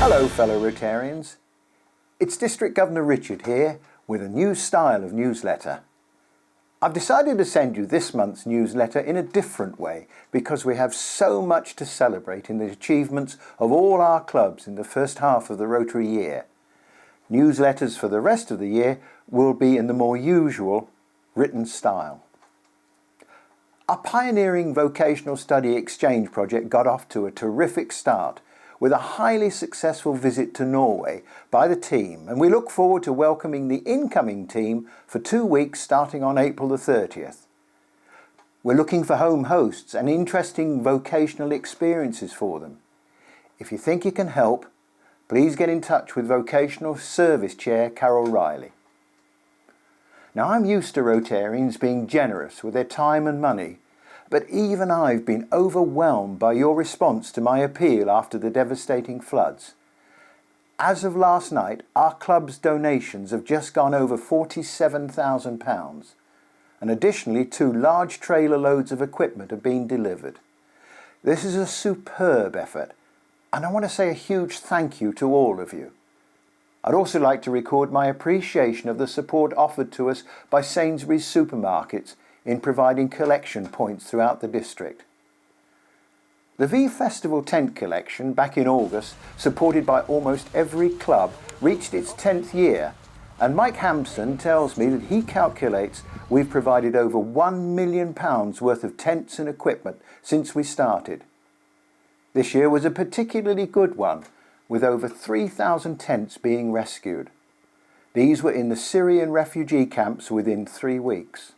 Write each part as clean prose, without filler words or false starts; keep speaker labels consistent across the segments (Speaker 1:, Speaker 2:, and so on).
Speaker 1: Hello fellow Rotarians, it's District Governor Richard here with a new style of newsletter. I've decided to send you this month's newsletter in a different way because we have so much to celebrate in the achievements of all our clubs in the first half of the Rotary year. Newsletters for the rest of the year will be in the more usual written style. Our pioneering vocational study exchange project got off to a terrific start with a highly successful visit to Norway by the team, and we look forward to welcoming the incoming team for 2 weeks starting on April the 30th. We're looking for home hosts and interesting vocational experiences for them. If you think you can help, please get in touch with Vocational Service Chair Carol Riley. Now, I'm used to Rotarians being generous with their time and money, but even I've been overwhelmed by your response to my appeal after the devastating floods. As of last night, our club's donations have just gone over £47,000, and additionally 2 large trailer loads of equipment have been delivered. This is a superb effort, and I want to say a huge thank you to all of you. I'd also like to record my appreciation of the support offered to us by Sainsbury's supermarkets in providing collection points throughout the district. The V Festival tent collection back in August, supported by almost every club, reached its 10th year, and Mike Hampson tells me that he calculates we've provided over £1 million worth of tents and equipment since we started. This year was a particularly good one, with over 3,000 tents being rescued. These were in the Syrian refugee camps within 3 weeks.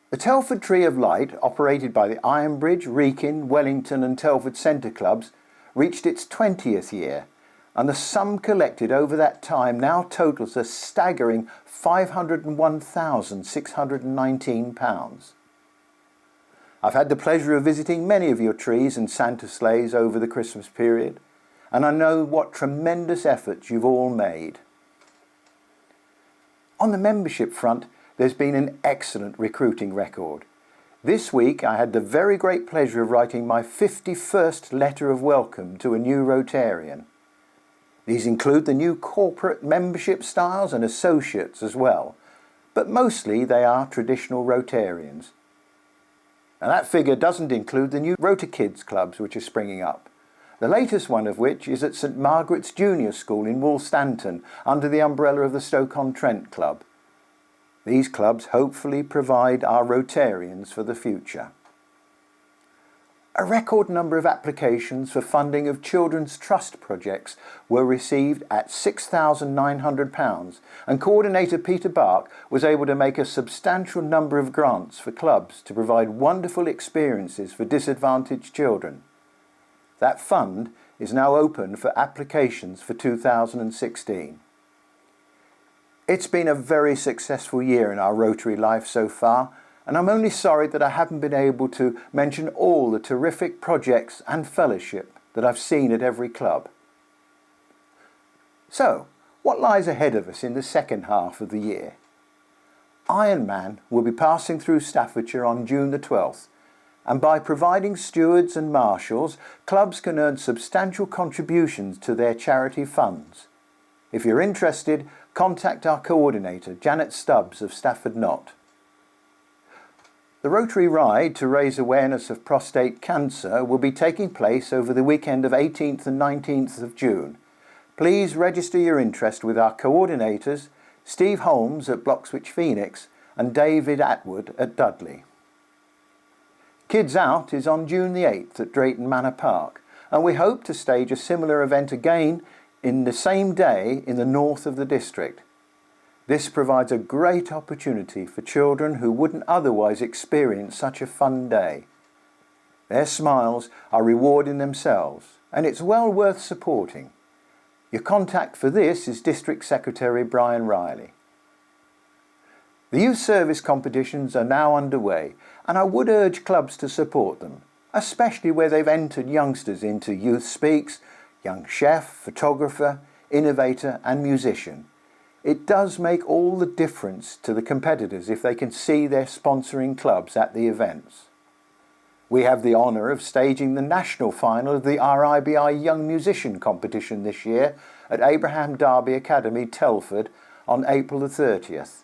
Speaker 1: The Telford Tree of Light, operated by the Ironbridge, Wrekin, Wellington and Telford Centre clubs, reached its 20th year, and the sum collected over that time now totals a staggering £501,619. I've had the pleasure of visiting many of your trees and Santa sleighs over the Christmas period, and I know what tremendous efforts you've all made. On the membership front, there's been an excellent recruiting record. This week I had the very great pleasure of writing my 51st letter of welcome to a new Rotarian. These include the new corporate membership styles and associates as well, but mostly they are traditional Rotarians. And that figure doesn't include the new Rota Kids clubs which are springing up, the latest one of which is at St Margaret's Junior School in Woolstanton under the umbrella of the Stoke-on-Trent Club. These clubs hopefully provide our Rotarians for the future. A record number of applications for funding of children's trust projects were received at £6,900, and Coordinator Peter Bark was able to make a substantial number of grants for clubs to provide wonderful experiences for disadvantaged children. That fund is now open for applications for 2016. It's been a very successful year in our Rotary life so far, and I'm only sorry that I haven't been able to mention all the terrific projects and fellowship that I've seen at every club. So, what lies ahead of us in the second half of the year? Ironman will be passing through Staffordshire on June the 12th, and by providing stewards and marshals, clubs can earn substantial contributions to their charity funds. If you're interested, contact our coordinator, Janet Stubbs of Stafford Knott. The Rotary Ride to raise awareness of prostate cancer will be taking place over the weekend of 18th and 19th of June. Please register your interest with our coordinators, Steve Holmes at Bloxwich Phoenix and David Atwood at Dudley. Kids Out is on June the 8th at Drayton Manor Park, and we hope to stage a similar event again in the same day in the north of the district. This provides a great opportunity for children who wouldn't otherwise experience such a fun day. Their smiles are rewarding themselves, and it's well worth supporting. Your contact for this is District Secretary Brian Riley. The youth service competitions are now underway, and I would urge clubs to support them, especially where they've entered youngsters into Youth Speaks, Young Chef, Photographer, Innovator and Musician. It does make all the difference to the competitors if they can see their sponsoring clubs at the events. We have the honour of staging the national final of the RIBI Young Musician Competition this year at Abraham Darby Academy, Telford, on April the 30th.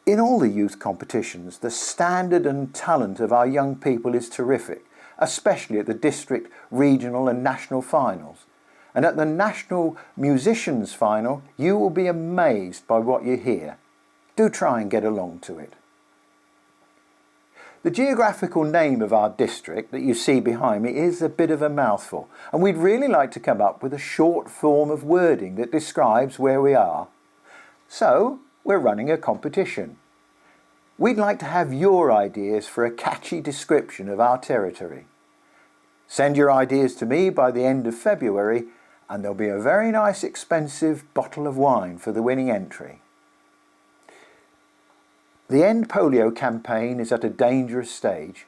Speaker 1: In all the youth competitions, the standard and talent of our young people is terrific, especially at the district, regional and national finals. And at the National Musicians Final, you will be amazed by what you hear. Do try and get along to it. The geographical name of our district that you see behind me is a bit of a mouthful, and we'd really like to come up with a short form of wording that describes where we are. So, we're running a competition. We'd like to have your ideas for a catchy description of our territory. Send your ideas to me by the end of February, and there'll be a very nice expensive bottle of wine for the winning entry. The End Polio campaign is at a dangerous stage.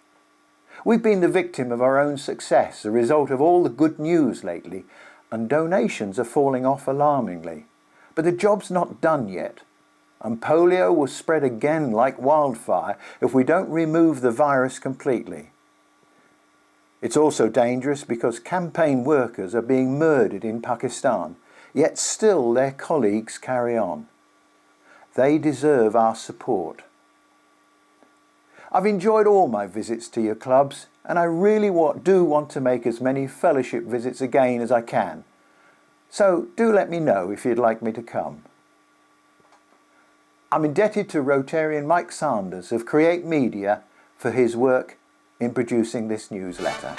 Speaker 1: We've been the victim of our own success, a result of all the good news lately, and donations are falling off alarmingly. But the job's not done yet, and polio will spread again like wildfire if we don't remove the virus completely. It's also dangerous because campaign workers are being murdered in Pakistan, yet still their colleagues carry on. They deserve our support. I've enjoyed all my visits to your clubs, and I really do want to make as many fellowship visits again as I can. So do let me know if you'd like me to come. I'm indebted to Rotarian Mike Sanders of Create Media for his work in producing this newsletter.